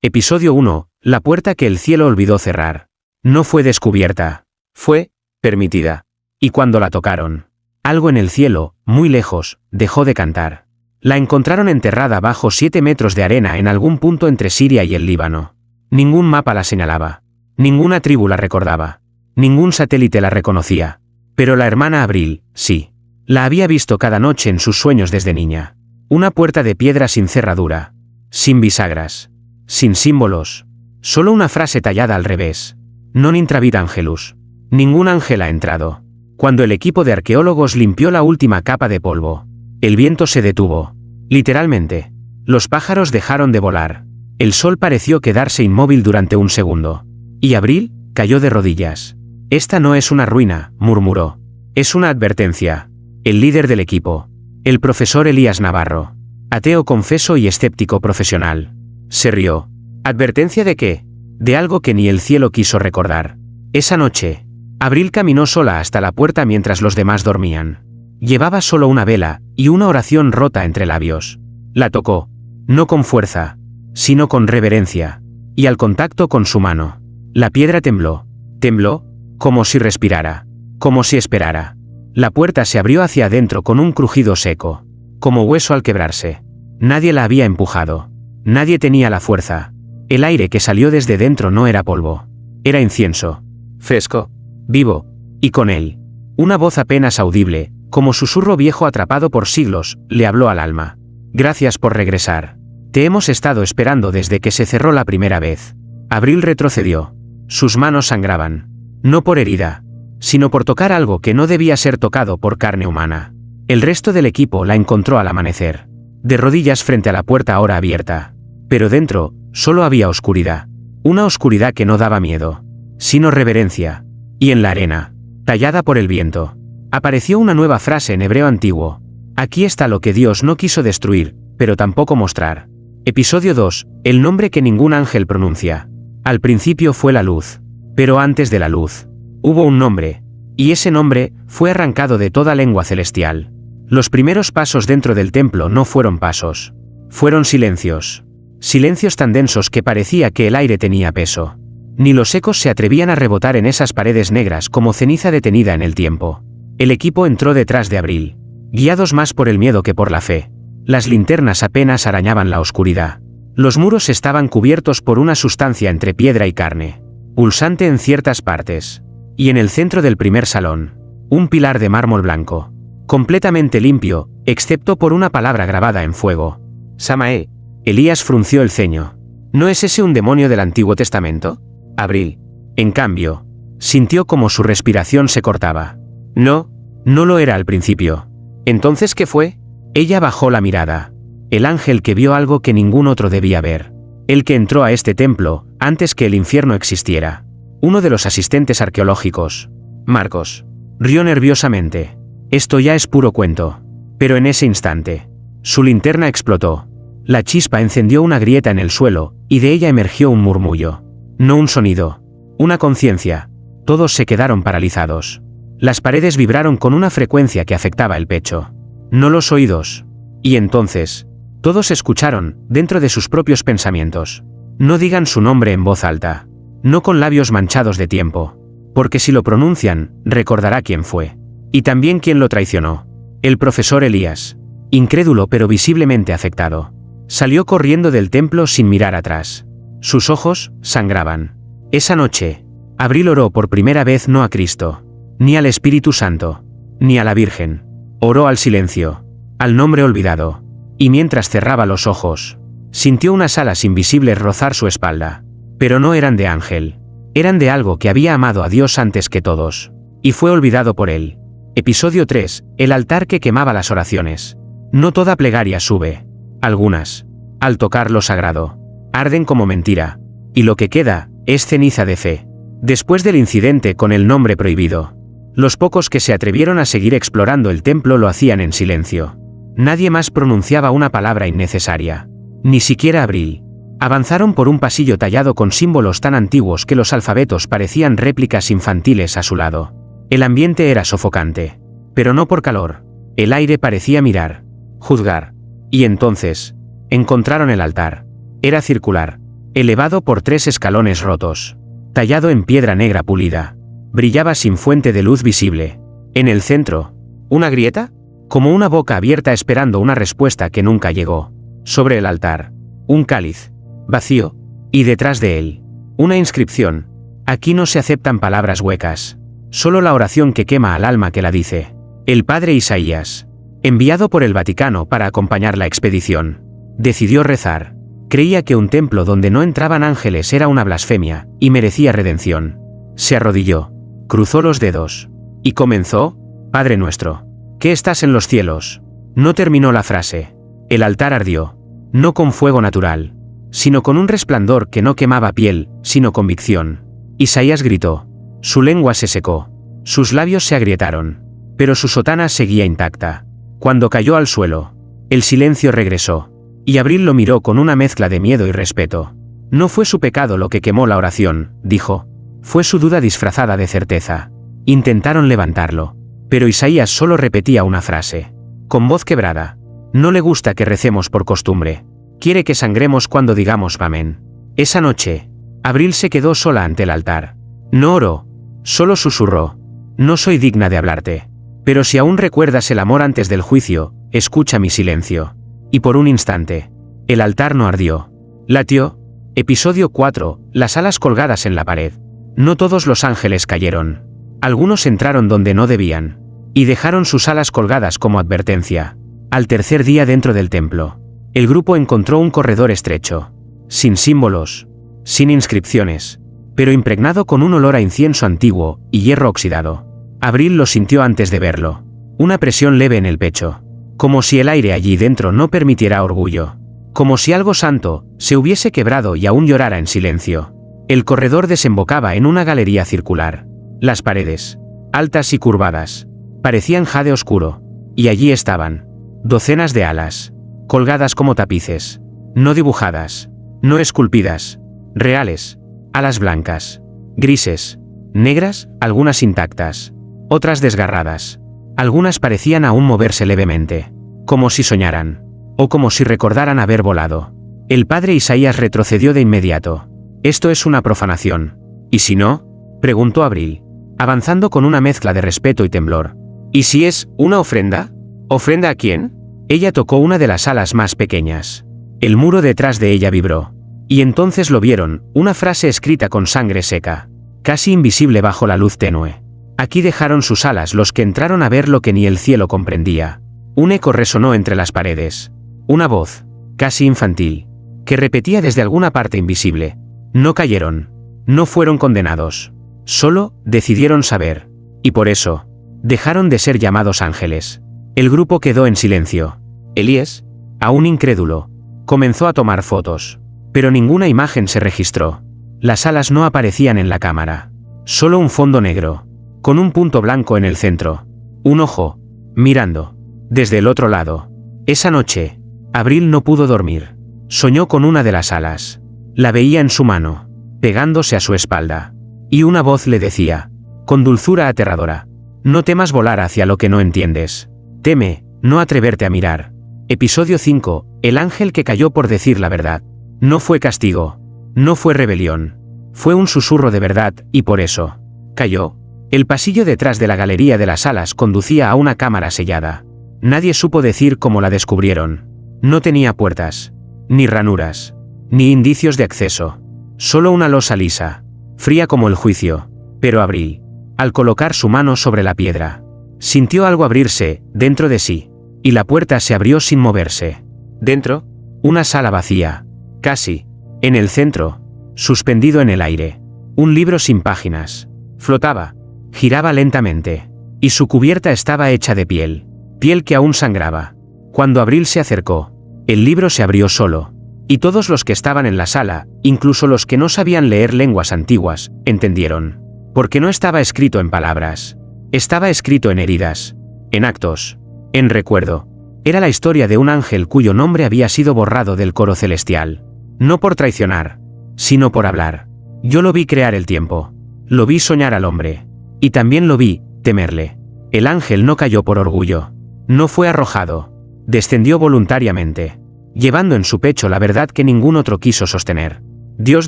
Episodio 1. La puerta que el cielo olvidó cerrar. No fue descubierta. Fue permitida. Y cuando la tocaron, algo en el cielo, muy lejos, dejó de cantar. La encontraron enterrada bajo 7 metros de arena en algún punto entre Siria y el Líbano. Ningún mapa la señalaba. Ninguna tribu la recordaba. Ningún satélite la reconocía. Pero la hermana Abril, sí. La había visto cada noche en sus sueños desde niña. Una puerta de piedra sin cerradura. Sin bisagras. Sin símbolos. Solo una frase tallada al revés. Non intravit angelus. Ningún ángel ha entrado. Cuando el equipo de arqueólogos limpió la última capa de polvo, el viento se detuvo. Literalmente. Los pájaros dejaron de volar. El sol pareció quedarse inmóvil durante un segundo. Y Abril cayó de rodillas. Esta no es una ruina, murmuró. Es una advertencia. El líder del equipo. El profesor Elías Navarro. Ateo confeso y escéptico profesional. Se rió. ¿Advertencia de qué? De algo que ni el cielo quiso recordar. Esa noche, Abril caminó sola hasta la puerta mientras los demás dormían. Llevaba solo una vela y una oración rota entre labios. La tocó. No con fuerza, sino con reverencia. Y al contacto con su mano, la piedra tembló. Tembló, como si respirara. Como si esperara. La puerta se abrió hacia adentro con un crujido seco. Como hueso al quebrarse. Nadie la había empujado. Nadie tenía la fuerza. El aire que salió desde dentro no era polvo. Era incienso. Fresco. Vivo. Y con él, una voz apenas audible, como susurro viejo atrapado por siglos, le habló al alma. Gracias por regresar. Te hemos estado esperando desde que se cerró la primera vez. Abril retrocedió. Sus manos sangraban. No por herida, sino por tocar algo que no debía ser tocado por carne humana. El resto del equipo la encontró al amanecer. De rodillas frente a la puerta ahora abierta. Pero dentro, solo había oscuridad. Una oscuridad que no daba miedo, sino reverencia. Y en la arena, tallada por el viento, apareció una nueva frase en hebreo antiguo. Aquí está lo que Dios no quiso destruir, pero tampoco mostrar. Episodio 2. El nombre que ningún ángel pronuncia. Al principio fue la luz. Pero antes de la luz, hubo un nombre. Y ese nombre fue arrancado de toda lengua celestial. Los primeros pasos dentro del templo no fueron pasos. Fueron silencios. Silencios tan densos que parecía que el aire tenía peso. Ni los ecos se atrevían a rebotar en esas paredes negras como ceniza detenida en el tiempo. El equipo entró detrás de Abril, guiados más por el miedo que por la fe. Las linternas apenas arañaban la oscuridad. Los muros estaban cubiertos por una sustancia entre piedra y carne, pulsante en ciertas partes. Y en el centro del primer salón, un pilar de mármol blanco, completamente limpio, excepto por una palabra grabada en fuego. Samaé. Elías frunció el ceño. ¿No es ese un demonio del Antiguo Testamento? Abril, en cambio, sintió como su respiración se cortaba. No, no lo era al principio. ¿Entonces qué fue? Ella bajó la mirada. El ángel que vio algo que ningún otro debía ver. El que entró a este templo, antes que el infierno existiera. Uno de los asistentes arqueológicos. Marcos. Rió nerviosamente. Esto ya es puro cuento. Pero en ese instante, su linterna explotó. La chispa encendió una grieta en el suelo, y de ella emergió un murmullo. No un sonido. Una conciencia. Todos se quedaron paralizados. Las paredes vibraron con una frecuencia que afectaba el pecho. No los oídos. Y entonces, todos escucharon, dentro de sus propios pensamientos. No digan su nombre en voz alta. No con labios manchados de tiempo. Porque si lo pronuncian, recordará quién fue. Y también quién lo traicionó. El profesor Elías. Incrédulo pero visiblemente afectado. Salió corriendo del templo sin mirar atrás. Sus ojos sangraban. Esa noche, Abril oró por primera vez no a Cristo, ni al Espíritu Santo, ni a la Virgen. Oró al silencio, al nombre olvidado. Y mientras cerraba los ojos, sintió unas alas invisibles rozar su espalda. Pero no eran de ángel. Eran de algo que había amado a Dios antes que todos. Y fue olvidado por él. Episodio 3. El altar que quemaba las oraciones. No toda plegaria sube. Algunas, al tocar lo sagrado, arden como mentira. Y lo que queda, es ceniza de fe. Después del incidente con el nombre prohibido, los pocos que se atrevieron a seguir explorando el templo lo hacían en silencio. Nadie más pronunciaba una palabra innecesaria. Ni siquiera Abril. Avanzaron por un pasillo tallado con símbolos tan antiguos que los alfabetos parecían réplicas infantiles a su lado. El ambiente era sofocante. Pero no por calor. El aire parecía mirar, juzgar. Y entonces, encontraron el altar. Era circular. elevado por 3 escalones rotos, tallado en piedra negra pulida. Brillaba sin fuente de luz visible. En el centro, ¿una grieta? Como una boca abierta esperando una respuesta que nunca llegó. Sobre el altar, un cáliz, vacío, y detrás de él, una inscripción. Aquí no se aceptan palabras huecas, solo la oración que quema al alma que la dice. El padre Isaías, enviado por el Vaticano para acompañar la expedición, decidió rezar. Creía que un templo donde no entraban ángeles era una blasfemia, y merecía redención. Se arrodilló, cruzó los dedos, y comenzó: Padre nuestro, que estás en los cielos. No terminó la frase. El altar ardió, no con fuego natural, sino con un resplandor que no quemaba piel, sino convicción. Isaías gritó. Su lengua se secó, sus labios se agrietaron, pero su sotana seguía intacta. Cuando cayó al suelo, el silencio regresó, y Abril lo miró con una mezcla de miedo y respeto. No fue su pecado lo que quemó la oración, dijo. Fue su duda disfrazada de certeza. Intentaron levantarlo, pero Isaías solo repetía una frase, con voz quebrada. No le gusta que recemos por costumbre. Quiere que sangremos cuando digamos amén. Esa noche, Abril se quedó sola ante el altar. No oró, solo susurró. No soy digna de hablarte. Pero si aún recuerdas el amor antes del juicio, escucha mi silencio. Y por un instante, el altar no ardió. Latió. Episodio 4, las alas colgadas en la pared. No todos los ángeles cayeron. Algunos entraron donde no debían, y dejaron sus alas colgadas como advertencia. Al tercer día dentro del templo, el grupo encontró un corredor estrecho, sin símbolos, sin inscripciones, pero impregnado con un olor a incienso antiguo y hierro oxidado. Abril lo sintió antes de verlo. Una presión leve en el pecho, como si el aire allí dentro no permitiera orgullo, como si algo santo se hubiese quebrado y aún llorara en silencio. El corredor desembocaba en una galería circular. Las paredes, altas y curvadas, parecían jade oscuro, y allí estaban docenas de alas, colgadas como tapices, no dibujadas, no esculpidas, reales, alas blancas, grises, negras, algunas intactas, otras desgarradas. Algunas parecían aún moverse levemente, como si soñaran, o como si recordaran haber volado. El padre Isaías retrocedió de inmediato. Esto es una profanación. ¿Y si no? Preguntó Abril, avanzando con una mezcla de respeto y temblor. ¿Y si es una ofrenda? ¿Ofrenda a quién? Ella tocó una de las alas más pequeñas. El muro detrás de ella vibró. Y entonces lo vieron, una frase escrita con sangre seca, casi invisible bajo la luz tenue. Aquí dejaron sus alas los que entraron a ver lo que ni el cielo comprendía. Un eco resonó entre las paredes. Una voz, casi infantil, que repetía desde alguna parte invisible. No cayeron. No fueron condenados. Solo decidieron saber. Y por eso, dejaron de ser llamados ángeles. El grupo quedó en silencio. Elías, aún incrédulo, comenzó a tomar fotos. Pero ninguna imagen se registró. Las alas no aparecían en la cámara. Solo un fondo negro, con un punto blanco en el centro. Un ojo, mirando, desde el otro lado. Esa noche, Abril no pudo dormir. Soñó con una de las alas. La veía en su mano, pegándose a su espalda. Y una voz le decía, con dulzura aterradora: no temas volar hacia lo que no entiendes. Teme, no atreverte a mirar. Episodio 5, el ángel que cayó por decir la verdad. No fue castigo. No fue rebelión. Fue un susurro de verdad, y por eso, cayó. El pasillo detrás de la galería de las alas conducía a una cámara sellada. Nadie supo decir cómo la descubrieron. No tenía puertas, ni ranuras, ni indicios de acceso. Solo una losa lisa, fría como el juicio. Pero Abril, al colocar su mano sobre la piedra, sintió algo abrirse dentro de sí, y la puerta se abrió sin moverse. Dentro, una sala vacía, casi, en el centro, suspendido en el aire, un libro sin páginas. Flotaba, giraba lentamente, y su cubierta estaba hecha de piel, piel que aún sangraba. Cuando Abril se acercó, el libro se abrió solo, y todos los que estaban en la sala, incluso los que no sabían leer lenguas antiguas, entendieron. Porque no estaba escrito en palabras. Estaba escrito en heridas, en actos, en recuerdo. Era la historia de un ángel cuyo nombre había sido borrado del coro celestial. No por traicionar, sino por hablar. Yo lo vi crear el tiempo. Lo vi soñar al hombre. Y también lo vi temerle. El ángel no cayó por orgullo. No fue arrojado. Descendió voluntariamente, llevando en su pecho la verdad que ningún otro quiso sostener. Dios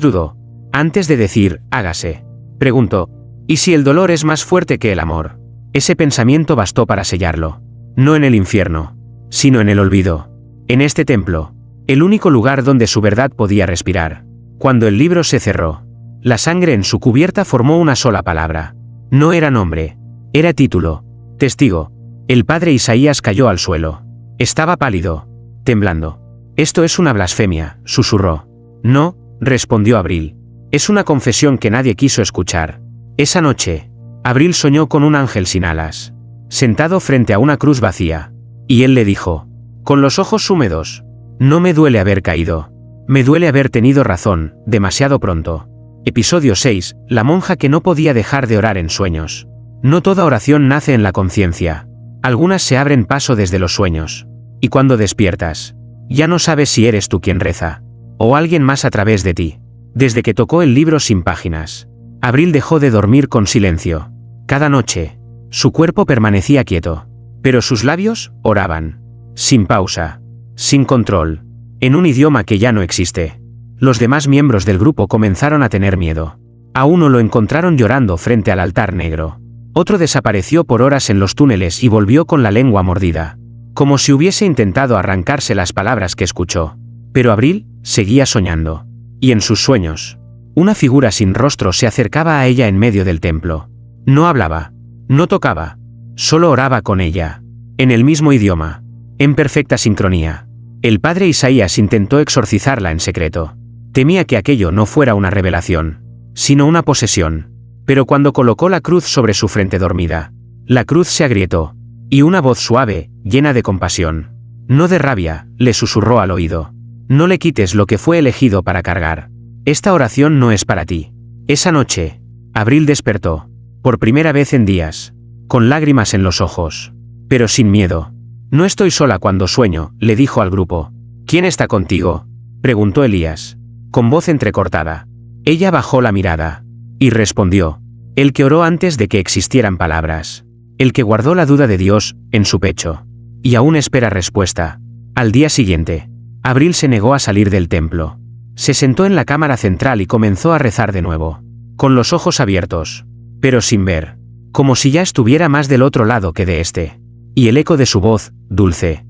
dudó. Antes de decir, hágase. Preguntó, ¿y si el dolor es más fuerte que el amor? Ese pensamiento bastó para sellarlo. No en el infierno, sino en el olvido. En este templo, el único lugar donde su verdad podía respirar. Cuando el libro se cerró, la sangre en su cubierta formó una sola palabra. No era nombre, era título. Testigo. El padre Isaías cayó al suelo. Estaba pálido, temblando. Esto es una blasfemia, susurró. No, respondió Abril. Es una confesión que nadie quiso escuchar. Esa noche, Abril soñó con un ángel sin alas, sentado frente a una cruz vacía. Y él le dijo, con los ojos húmedos, no me duele haber caído. Me duele haber tenido razón, demasiado pronto. Episodio 6, la monja que no podía dejar de orar en sueños. No toda oración nace en la conciencia. Algunas se abren paso desde los sueños. Y cuando despiertas, ya no sabes si eres tú quien reza, o alguien más a través de ti. Desde que tocó el libro sin páginas, Abril dejó de dormir con silencio. Cada noche, su cuerpo permanecía quieto, pero sus labios oraban. Sin pausa, sin control, en un idioma que ya no existe. Los demás miembros del grupo comenzaron a tener miedo. A uno lo encontraron llorando frente al altar negro. Otro desapareció por horas en los túneles y volvió con la lengua mordida, como si hubiese intentado arrancarse las palabras que escuchó. Pero Abril seguía soñando. Y en sus sueños, una figura sin rostro se acercaba a ella en medio del templo. No hablaba, no tocaba, solo oraba con ella, en el mismo idioma, en perfecta sincronía. El padre Isaías intentó exorcizarla en secreto. Temía que aquello no fuera una revelación, sino una posesión. Pero cuando colocó la cruz sobre su frente dormida, la cruz se agrietó, y una voz suave, llena de compasión, no de rabia, le susurró al oído. No le quites lo que fue elegido para cargar. Esta oración no es para ti. Esa noche, Abril despertó, por primera vez en días, con lágrimas en los ojos, pero sin miedo. No estoy sola cuando sueño, le dijo al grupo. ¿Quién está contigo?, preguntó Elías, con voz entrecortada. Ella bajó la mirada, y respondió, el que oró antes de que existieran palabras, el que guardó la duda de Dios en su pecho, y aún espera respuesta. Al día siguiente, Abril se negó a salir del templo. Se sentó en la cámara central y comenzó a rezar de nuevo, con los ojos abiertos, pero sin ver, como si ya estuviera más del otro lado que de este. Y el eco de su voz, dulce,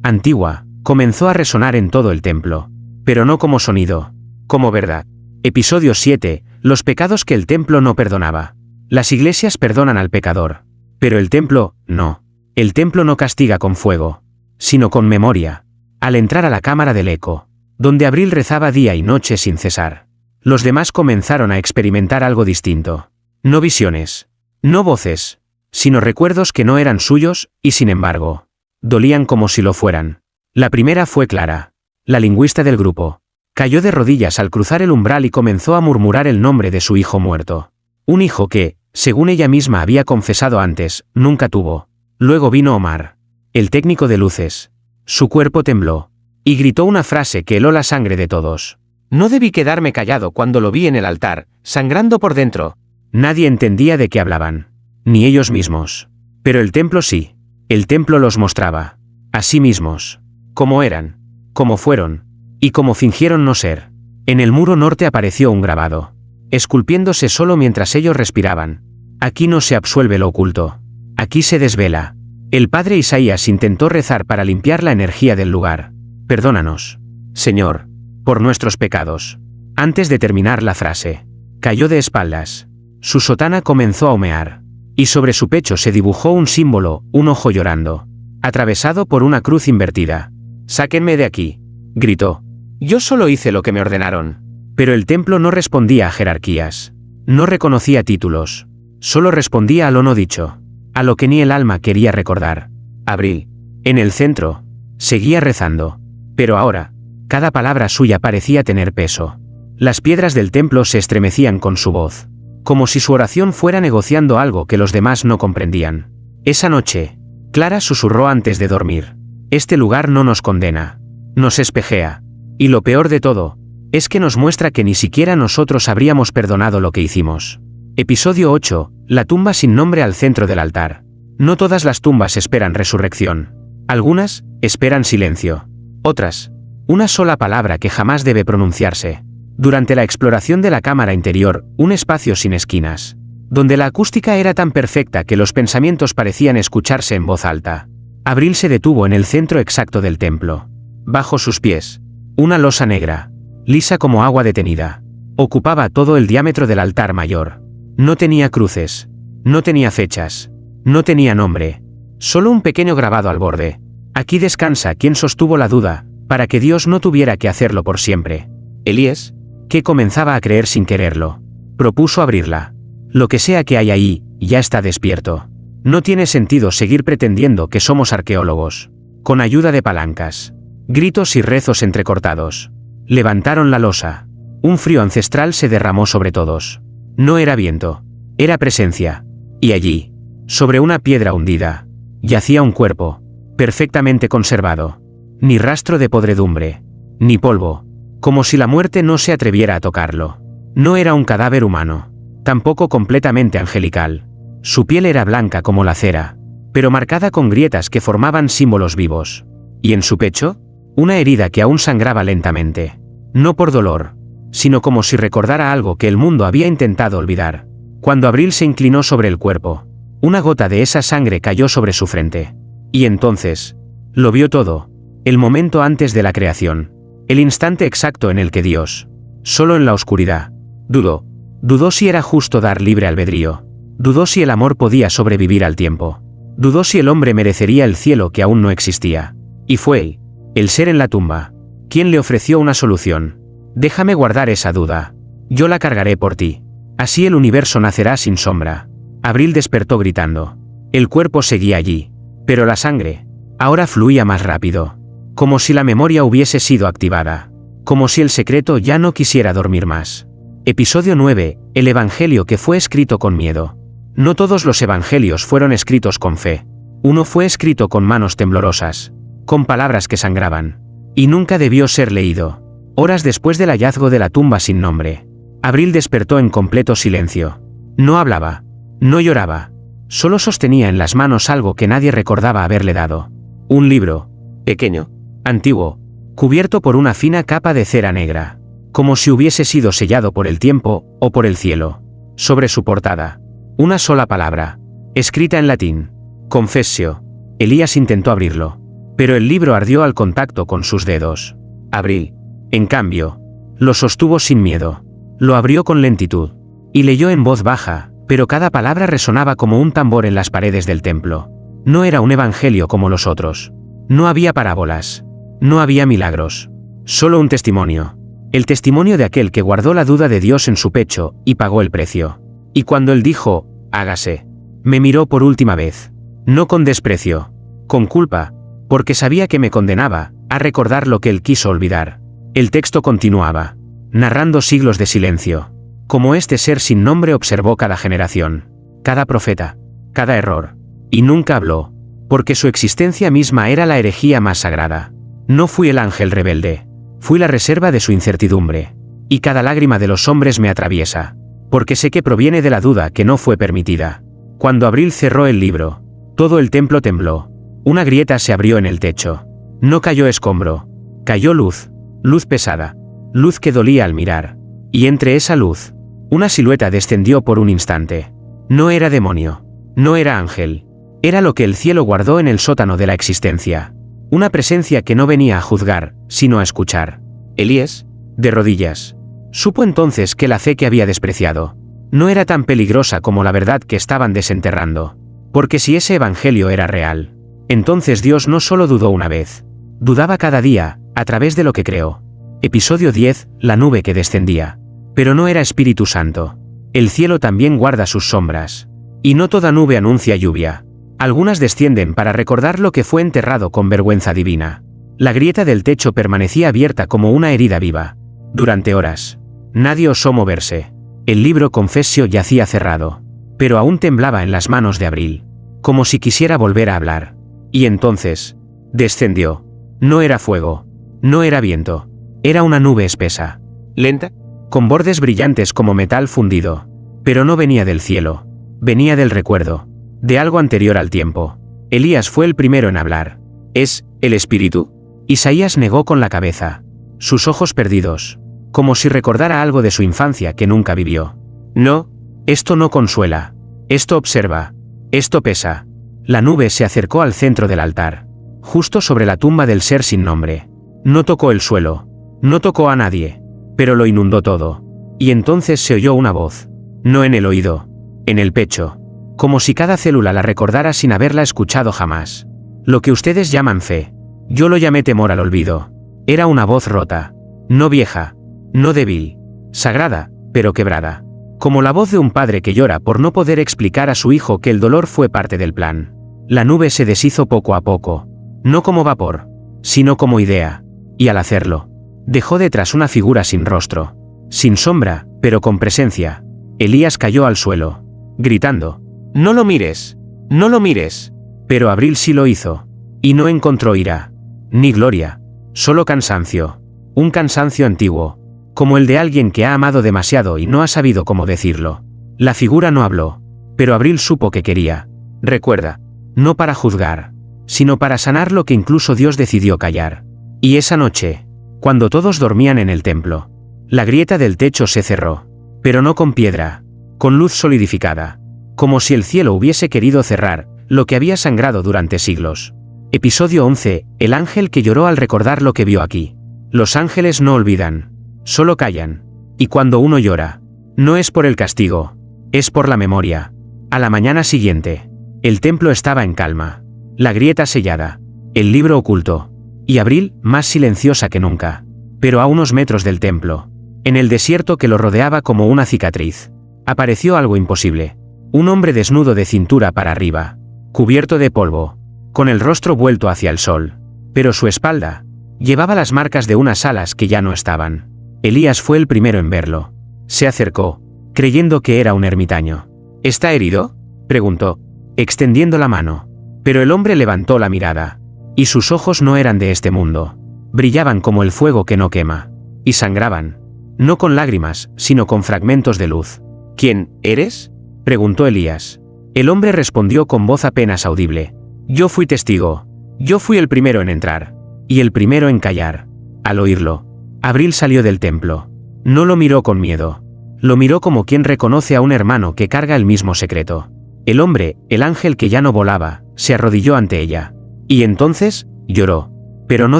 antigua, comenzó a resonar en todo el templo, pero no como sonido, como verdad. Episodio 7, los pecados que el templo no perdonaba. Las iglesias perdonan al pecador, pero el templo, no. El templo no castiga con fuego, sino con memoria. Al entrar a la cámara del eco, donde Abril rezaba día y noche sin cesar, los demás comenzaron a experimentar algo distinto. No visiones, no voces, sino recuerdos que no eran suyos, y sin embargo, dolían como si lo fueran. La primera fue Clara, la lingüista del grupo. Cayó de rodillas al cruzar el umbral y comenzó a murmurar el nombre de su hijo muerto. Un hijo que, según ella misma había confesado antes, nunca tuvo. Luego vino Omar, el técnico de luces. Su cuerpo tembló, y gritó una frase que heló la sangre de todos. No debí quedarme callado cuando lo vi en el altar, sangrando por dentro. Nadie entendía de qué hablaban, ni ellos mismos. Pero el templo sí. El templo los mostraba, a sí mismos, como eran, como fueron, y como fingieron no ser. En el muro norte apareció un grabado, esculpiéndose solo mientras ellos respiraban. Aquí no se absuelve lo oculto. Aquí se desvela. El padre Isaías intentó rezar para limpiar la energía del lugar. Perdónanos, Señor, por nuestros pecados. Antes de terminar la frase, cayó de espaldas. Su sotana comenzó a humear, y sobre su pecho se dibujó un símbolo, un ojo llorando, atravesado por una cruz invertida. «Sáquenme de aquí», gritó. «Yo solo hice lo que me ordenaron». Pero el templo no respondía a jerarquías, no reconocía títulos, solo respondía a lo no dicho, a lo que ni el alma quería recordar. Abril, en el centro, seguía rezando, pero ahora, cada palabra suya parecía tener peso. Las piedras del templo se estremecían con su voz, como si su oración fuera negociando algo que los demás no comprendían. Esa noche, Clara susurró antes de dormir. Este lugar no nos condena, nos espejea. Y lo peor de todo, es que nos muestra que ni siquiera nosotros habríamos perdonado lo que hicimos. Episodio 8, la tumba sin nombre al centro del altar. No todas las tumbas esperan resurrección. Algunas, esperan silencio. Otras, una sola palabra que jamás debe pronunciarse. Durante la exploración de la cámara interior, un espacio sin esquinas, donde la acústica era tan perfecta que los pensamientos parecían escucharse en voz alta. Abril se detuvo en el centro exacto del templo. Bajo sus pies, una losa negra, lisa como agua detenida, ocupaba todo el diámetro del altar mayor. No tenía cruces, no tenía fechas, no tenía nombre, solo un pequeño grabado al borde. Aquí descansa quien sostuvo la duda, para que Dios no tuviera que hacerlo por siempre. Elías, que comenzaba a creer sin quererlo, propuso abrirla. Lo que sea que hay ahí, ya está despierto. No tiene sentido seguir pretendiendo que somos arqueólogos. Con ayuda de palancas, gritos y rezos entrecortados, levantaron la losa. Un frío ancestral se derramó sobre todos. No era viento, era presencia. Y allí, sobre una piedra hundida, yacía un cuerpo, perfectamente conservado. Ni rastro de podredumbre, ni polvo, como si la muerte no se atreviera a tocarlo. No era un cadáver humano, tampoco completamente angelical. Su piel era blanca como la cera, pero marcada con grietas que formaban símbolos vivos. Y en su pecho, una herida que aún sangraba lentamente. No por dolor, sino como si recordara algo que el mundo había intentado olvidar. Cuando Abril se inclinó sobre el cuerpo, una gota de esa sangre cayó sobre su frente. Y entonces, lo vio todo. El momento antes de la creación. El instante exacto en el que Dios, solo en la oscuridad, dudó si era justo dar libre albedrío. Dudó si el amor podía sobrevivir al tiempo. Dudó si el hombre merecería el cielo que aún no existía. Y fue el ser en la tumba quien le ofreció una solución. Déjame guardar esa duda. Yo la cargaré por ti. Así el universo nacerá sin sombra. Abril despertó gritando. El cuerpo seguía allí, pero la sangre ahora fluía más rápido. Como si la memoria hubiese sido activada. Como si el secreto ya no quisiera dormir más. Episodio 9. El Evangelio que fue escrito con miedo. No todos los evangelios fueron escritos con fe. Uno fue escrito con manos temblorosas, con palabras que sangraban. Y nunca debió ser leído. Horas después del hallazgo de la tumba sin nombre, Abril despertó en completo silencio. No hablaba, no lloraba, solo sostenía en las manos algo que nadie recordaba haberle dado. Un libro, pequeño, antiguo, cubierto por una fina capa de cera negra, como si hubiese sido sellado por el tiempo o por el cielo. Sobre su portada, una sola palabra, escrita en latín: Confessio. Elías intentó abrirlo, pero el libro ardió al contacto con sus dedos. Abril, en cambio, lo sostuvo sin miedo. Lo abrió con lentitud, y leyó en voz baja, pero cada palabra resonaba como un tambor en las paredes del templo. No era un evangelio como los otros. No había parábolas. No había milagros. Solo un testimonio. El testimonio de aquel que guardó la duda de Dios en su pecho, y pagó el precio. Y cuando él dijo, hágase, me miró por última vez. No con desprecio, con culpa, porque sabía que me condenaba a recordar lo que él quiso olvidar. El texto continuaba, narrando siglos de silencio. Como este ser sin nombre observó cada generación, cada profeta, cada error. Y nunca habló, porque su existencia misma era la herejía más sagrada. No fui el ángel rebelde, fui la reserva de su incertidumbre. Y cada lágrima de los hombres me atraviesa, porque sé que proviene de la duda que no fue permitida. Cuando Abril cerró el libro, todo el templo tembló. Una grieta se abrió en el techo. No cayó escombro, cayó luz, luz pesada, luz que dolía al mirar. Y entre esa luz, una silueta descendió por un instante. No era demonio, no era ángel. Era lo que el cielo guardó en el sótano de la existencia. Una presencia que no venía a juzgar, sino a escuchar. Elías, de rodillas, supo entonces que la fe que había despreciado no era tan peligrosa como la verdad que estaban desenterrando. Porque si ese evangelio era real, entonces Dios no solo dudó una vez, dudaba cada día, a través de lo que creó. Episodio 10. La nube que descendía. Pero no era Espíritu Santo. El cielo también guarda sus sombras. Y no toda nube anuncia lluvia. Algunas descienden para recordar lo que fue enterrado con vergüenza divina. La grieta del techo permanecía abierta como una herida viva. Durante horas. Nadie osó moverse. El libro Confessio yacía cerrado. Pero aún temblaba en las manos de Abril. Como si quisiera volver a hablar. Y entonces, descendió. No era fuego. No era viento. Era una nube espesa. Lenta. Con bordes brillantes como metal fundido. Pero no venía del cielo. Venía del recuerdo. De algo anterior al tiempo. Elías fue el primero en hablar. ¿Es el Espíritu? Isaías negó con la cabeza. Sus ojos perdidos. como si recordara algo de su infancia que nunca vivió. No, esto no consuela. Esto observa. Esto pesa. La nube se acercó al centro del altar, justo sobre la tumba del ser sin nombre. No tocó el suelo, no tocó a nadie, pero lo inundó todo. Y entonces se oyó una voz. No en el oído, en el pecho. Como si cada célula la recordara sin haberla escuchado jamás. Lo que ustedes llaman fe, yo lo llamé temor al olvido. Era una voz rota, no vieja, no débil, sagrada, pero quebrada. Como la voz de un padre que llora por no poder explicar a su hijo que el dolor fue parte del plan. La nube se deshizo poco a poco, no como vapor, sino como idea, y al hacerlo, dejó detrás una figura sin rostro, sin sombra, pero con presencia. Elías cayó al suelo, gritando: «No lo mires, no lo mires». Pero Abril sí lo hizo, y no encontró ira, ni gloria, solo cansancio, un cansancio antiguo, como el de alguien que ha amado demasiado y no ha sabido cómo decirlo. La figura no habló, pero Abril supo que quería. Recuerda, no para juzgar, sino para sanar lo que incluso Dios decidió callar. Y esa noche, cuando todos dormían en el templo, la grieta del techo se cerró, pero no con piedra, con luz solidificada, como si el cielo hubiese querido cerrar lo que había sangrado durante siglos. Episodio 11, el ángel que lloró al recordar lo que vio aquí. Los ángeles no olvidan, solo callan. Y cuando uno llora, no es por el castigo, es por la memoria. A la mañana siguiente, el templo estaba en calma, la grieta sellada, el libro oculto, y Abril más silenciosa que nunca. Pero a unos metros del templo, en el desierto que lo rodeaba como una cicatriz, apareció algo imposible. Un hombre desnudo de cintura para arriba, cubierto de polvo, con el rostro vuelto hacia el sol. Pero su espalda llevaba las marcas de unas alas que ya no estaban. Elías fue el primero en verlo. Se acercó, creyendo que era un ermitaño. ¿Está herido?, preguntó, extendiendo la mano. Pero el hombre levantó la mirada, y sus ojos no eran de este mundo. Brillaban como el fuego que no quema, y sangraban, no con lágrimas, sino con fragmentos de luz. ¿Quién eres?, preguntó Elías. El hombre respondió con voz apenas audible: «Yo fui testigo. Yo fui el primero en entrar, y el primero en callar». Al oírlo, Abril salió del templo. No lo miró con miedo. Lo miró como quien reconoce a un hermano que carga el mismo secreto. El hombre, el ángel que ya no volaba, se arrodilló ante ella. Y entonces, lloró. Pero no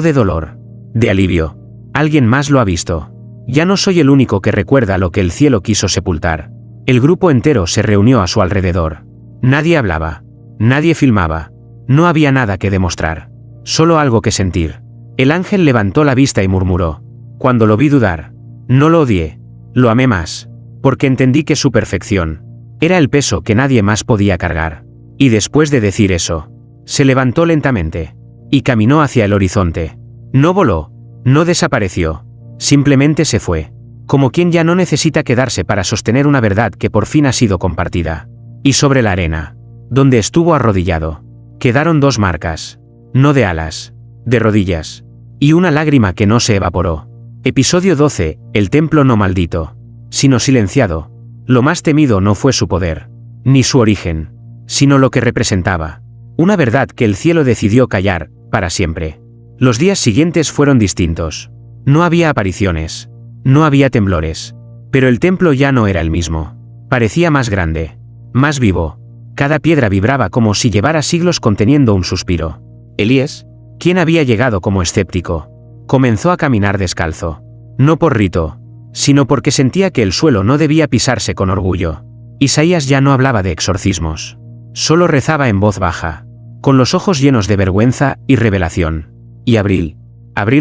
de dolor, de alivio. Alguien más lo ha visto. Ya no soy el único que recuerda lo que el cielo quiso sepultar. El grupo entero se reunió a su alrededor. Nadie hablaba. Nadie filmaba. No había nada que demostrar. Solo algo que sentir. El ángel levantó la vista y murmuró: «Cuando lo vi dudar, no lo odié. Lo amé más. Porque entendí que su perfección era el peso que nadie más podía cargar». Y después de decir eso, se levantó lentamente y caminó hacia el horizonte. No voló. No desapareció. Simplemente se fue. Como quien ya no necesita quedarse para sostener una verdad que por fin ha sido compartida. Y sobre la arena, donde estuvo arrodillado, quedaron dos marcas. No de alas, de rodillas. Y una lágrima que no se evaporó. Episodio 12, el templo no maldito, sino silenciado. Lo más temido no fue su poder, ni su origen, sino lo que representaba. Una verdad que el cielo decidió callar, para siempre. Los días siguientes fueron distintos. No había apariciones. No había temblores. Pero el templo ya no era el mismo. Parecía más grande, más vivo. Cada piedra vibraba como si llevara siglos conteniendo un suspiro. Elías, quien había llegado como escéptico, comenzó a caminar descalzo. No por rito, sino porque sentía que el suelo no debía pisarse con orgullo. Isaías ya no hablaba de exorcismos. Solo rezaba en voz baja, con los ojos llenos de vergüenza y revelación. Y Abril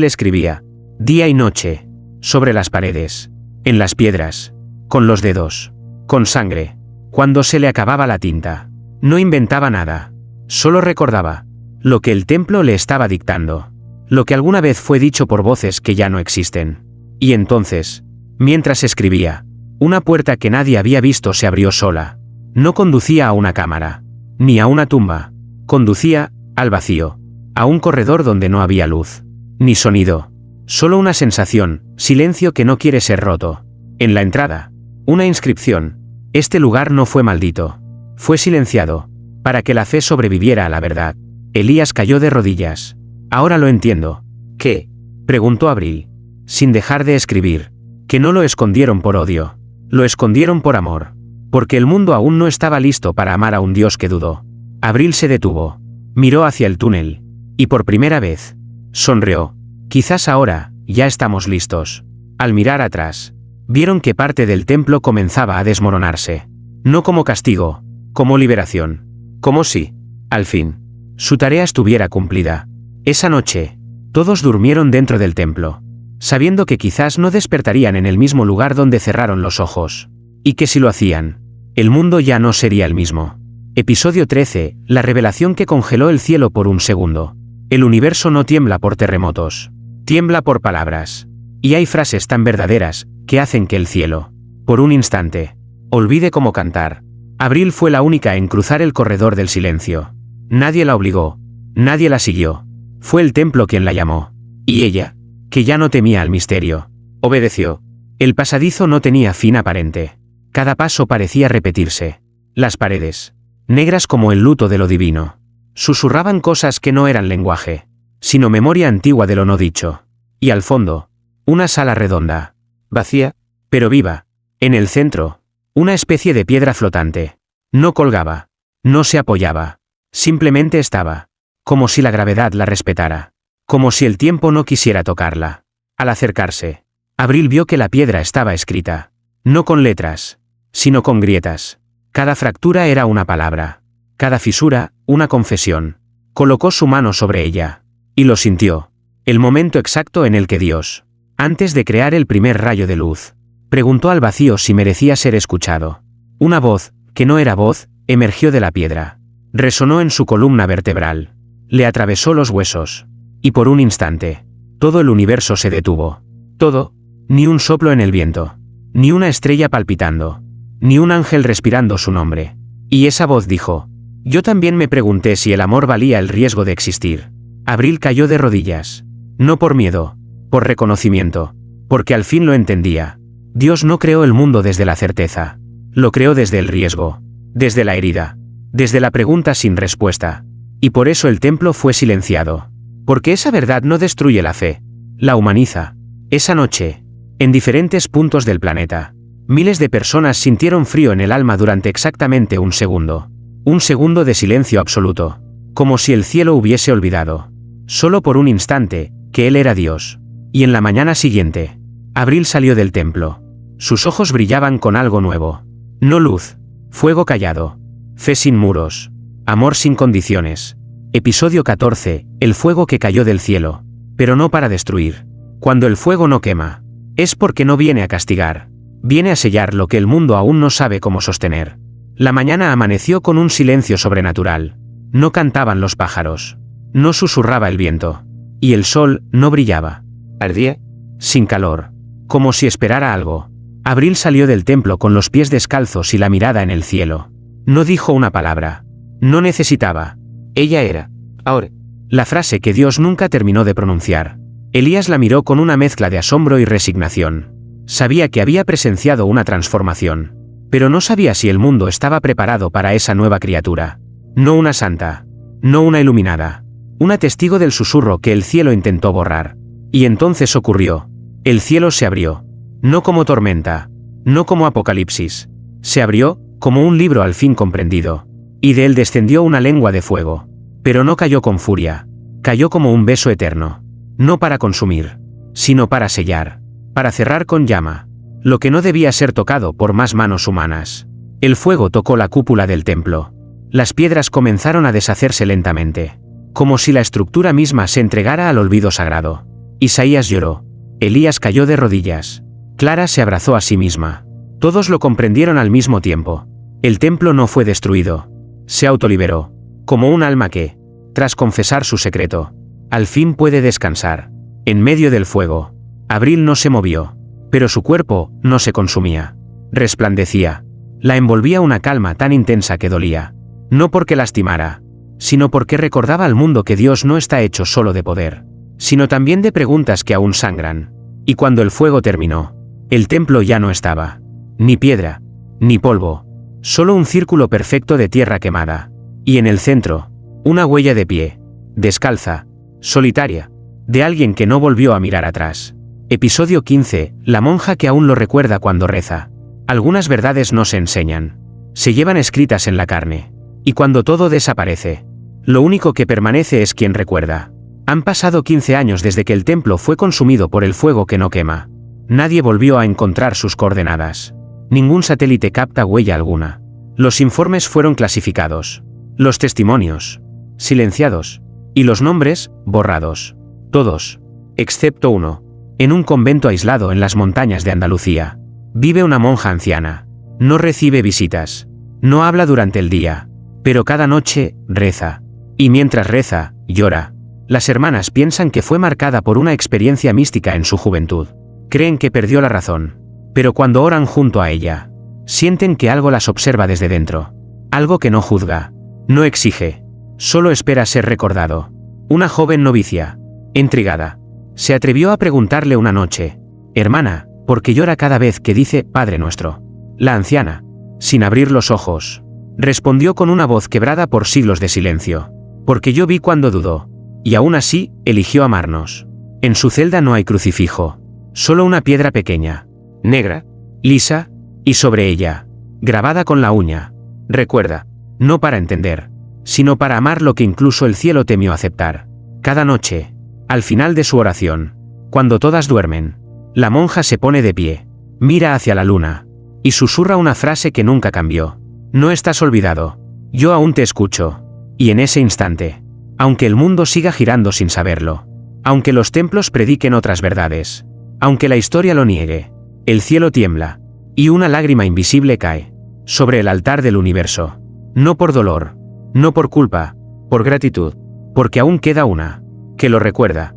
escribía, día y noche, sobre las paredes, en las piedras, con los dedos, con sangre. Cuando se le acababa la tinta, no inventaba nada, solo recordaba lo que el templo le estaba dictando, lo que alguna vez fue dicho por voces que ya no existen. Y entonces, mientras escribía, una puerta que nadie había visto se abrió sola. No conducía a una cámara, ni a una tumba, conducía al vacío, a un corredor donde no había luz, ni sonido, solo una sensación, silencio que no quiere ser roto. En la entrada, una inscripción: este lugar no fue maldito, fue silenciado, para que la fe sobreviviera a la verdad. Elías cayó de rodillas. Ahora lo entiendo. ¿Qué?, preguntó Abril, sin dejar de escribir. que no lo escondieron por odio, lo escondieron por amor, porque el mundo aún no estaba listo para amar a un Dios que dudó. Abril se detuvo, miró hacia el túnel, y por primera vez, sonrió. Quizás ahora, ya estamos listos. Al mirar atrás, vieron que parte del templo comenzaba a desmoronarse. No como castigo, como liberación. Como si, al fin, su tarea estuviera cumplida. Esa noche, todos durmieron dentro del templo, sabiendo que quizás no despertarían en el mismo lugar donde cerraron los ojos, y que si lo hacían, el mundo ya no sería el mismo. Episodio 13, la revelación que congeló el cielo por un segundo. El universo no tiembla por terremotos, tiembla por palabras. Y hay frases tan verdaderas, que hacen que el cielo, por un instante, olvide cómo cantar. Abril fue la única en cruzar el corredor del silencio. Nadie la obligó, nadie la siguió. Fue el templo quien la llamó. Y ella, que ya no temía al misterio, obedeció. El pasadizo no tenía fin aparente. Cada paso parecía repetirse. Las paredes, negras como el luto de lo divino, susurraban cosas que no eran lenguaje, sino memoria antigua de lo no dicho. Y al fondo, una sala redonda, vacía, pero viva. En el centro, una especie de piedra flotante. No colgaba, no se apoyaba, simplemente estaba, como si la gravedad la respetara, como si el tiempo no quisiera tocarla. Al acercarse, Abril vio que la piedra estaba escrita, no con letras, sino con grietas. Cada fractura era una palabra, cada fisura, una confesión. Colocó su mano sobre ella, y lo sintió. El momento exacto en el que Dios, antes de crear el primer rayo de luz, preguntó al vacío si merecía ser escuchado. Una voz, que no era voz, emergió de la piedra. Resonó en su columna vertebral. Le atravesó los huesos. Y por un instante, todo el universo se detuvo. Todo, ni un soplo en el viento, ni una estrella palpitando, ni un ángel respirando su nombre. Y esa voz dijo: yo también me pregunté si el amor valía el riesgo de existir. Abril cayó de rodillas. No por miedo, por reconocimiento, porque al fin lo entendía. Dios no creó el mundo desde la certeza. Lo creó desde el riesgo, desde la herida, desde la pregunta sin respuesta. Y por eso el templo fue silenciado. Porque esa verdad no destruye la fe, la humaniza. Esa noche, en diferentes puntos del planeta, miles de personas sintieron frío en el alma durante exactamente un segundo. Un segundo de silencio absoluto, como si el cielo hubiese olvidado, solo por un instante, que él era Dios. Y en la mañana siguiente, Abril salió del templo. Sus ojos brillaban con algo nuevo. No luz, fuego callado, fe sin muros, amor sin condiciones. Episodio 14, el fuego que cayó del cielo, pero no para destruir. Cuando el fuego no quema, es porque no viene a castigar, viene a sellar lo que el mundo aún no sabe cómo sostener. La mañana amaneció con un silencio sobrenatural. No cantaban los pájaros, no susurraba el viento, y el sol no brillaba. Ardía, sin calor, como si esperara algo. Abril salió del templo con los pies descalzos y la mirada en el cielo. No dijo una palabra. No necesitaba. Ella era, ahora, la frase que Dios nunca terminó de pronunciar. Elías la miró con una mezcla de asombro y resignación. Sabía que había presenciado una transformación, pero no sabía si el mundo estaba preparado para esa nueva criatura. No una santa, no una iluminada, una testigo del susurro que el cielo intentó borrar. Y entonces ocurrió. El cielo se abrió. No como tormenta, no como apocalipsis. Se abrió, como un libro al fin comprendido. Y de él descendió una lengua de fuego. Pero no cayó con furia. Cayó como un beso eterno. No para consumir, sino para sellar. Para cerrar con llama. Lo que no debía ser tocado por más manos humanas. El fuego tocó la cúpula del templo. Las piedras comenzaron a deshacerse lentamente. Como si la estructura misma se entregara al olvido sagrado. Isaías lloró. Elías cayó de rodillas. Clara se abrazó a sí misma. Todos lo comprendieron al mismo tiempo. El templo no fue destruido. Se autoliberó. Como un alma que, tras confesar su secreto, al fin puede descansar. En medio del fuego, Abril no se movió. Pero su cuerpo no se consumía. Resplandecía. La envolvía una calma tan intensa que dolía. No porque lastimara, sino porque recordaba al mundo que Dios no está hecho solo de poder, sino también de preguntas que aún sangran. Y cuando el fuego terminó, el templo ya no estaba. Ni piedra, ni polvo. Solo un círculo perfecto de tierra quemada. Y en el centro, una huella de pie, descalza, solitaria, de alguien que no volvió a mirar atrás. Episodio 15. La monja que aún lo recuerda cuando reza. Algunas verdades no se enseñan. Se llevan escritas en la carne. Y cuando todo desaparece, lo único que permanece es quien recuerda. Han pasado 15 años desde que el templo fue consumido por el fuego que no quema. Nadie volvió a encontrar sus coordenadas. Ningún satélite capta huella alguna. Los informes fueron clasificados. Los testimonios silenciados. Y los nombres borrados. Todos, excepto uno. En un convento aislado en las montañas de Andalucía, vive una monja anciana. No recibe visitas. No habla durante el día. Pero cada noche, reza. Y mientras reza, llora. Las hermanas piensan que fue marcada por una experiencia mística en su juventud. Creen que perdió la razón. Pero cuando oran junto a ella, sienten que algo las observa desde dentro. Algo que no juzga. No exige. Solo espera ser recordado. Una joven novicia, intrigada, se atrevió a preguntarle una noche: «Hermana, ¿por qué llora cada vez que dice Padre Nuestro?». La anciana, sin abrir los ojos, respondió con una voz quebrada por siglos de silencio: «Porque yo vi cuando dudó. Y aún así, eligió amarnos». En su celda no hay crucifijo. Solo una piedra pequeña, negra, lisa, y sobre ella, grabada con la uña: «Recuerda». No para entender, sino para amar lo que incluso el cielo temió aceptar. Cada noche, al final de su oración, cuando todas duermen, la monja se pone de pie, mira hacia la luna, y susurra una frase que nunca cambió: «No estás olvidado. Yo aún te escucho». Y en ese instante, aunque el mundo siga girando sin saberlo, aunque los templos prediquen otras verdades, aunque la historia lo niegue, el cielo tiembla, y una lágrima invisible cae sobre el altar del universo. No por dolor, no por culpa, por gratitud, porque aún queda una que lo recuerda.